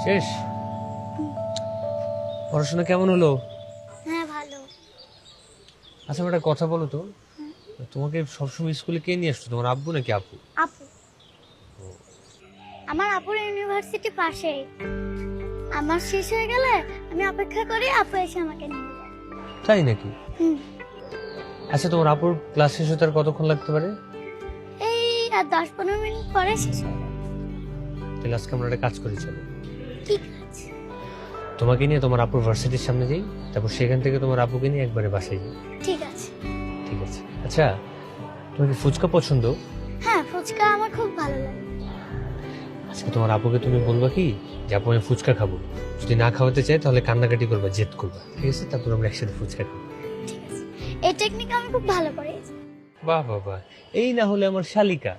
শেষ? পড়াশোনা কেমন হলো? হ্যাঁ ভালো। আচ্ছা আমার একটা কথা বলো তো, তোমাকে সবসময় স্কুলে কে নিয়ে আসতো, তোমার আব্বু নাকি আপু? আপু। আমার আপুর ইউনিভার্সিটি পাশেই। আমার শেষ হয়ে গেলে আমি অপেক্ষা করি আপু এসে আমাকে নিয়ে যায়। তাই নাকি? হুম। আচ্ছা তোমার আপুর ক্লাস শেষ হতে আর কতক্ষণ লাগতে পারে? এই আর 10-15 মিনিট পরে শেষ হয়ে যাবে। তাহলে আজকে আমরা একটা কাজ করি, চলো ঠিক আছে। তোমাকে নিয়ে তোমার আপুর ভার্সিটির সামনে যাই, তারপর সেখান থেকে তোমার আপুকে নিয়ে একবারে বাসায় যাই। ঠিক আছে। ঠিক আছে। আচ্ছা তোমার কি ফুচকা পছন্দ? হ্যাঁ ফুচকা আমার খুব ভালো লাগে। আচ্ছা তোমার আপুকে তুমি বলবা কি যে আপু আমি ফুচকা খাবো, যদি না খাওয়াতে চাই তাহলে কান্নাকাটি করবা, জেদ করবা, ঠিক আছে? তারপর আমরা একসাথে ফুচকা খাবো। ঠিক আছে। এই টেকনিক আমি খুব ভালো পারি। বাহ বাহ বাহ, এই না হলে আমার শালিকা।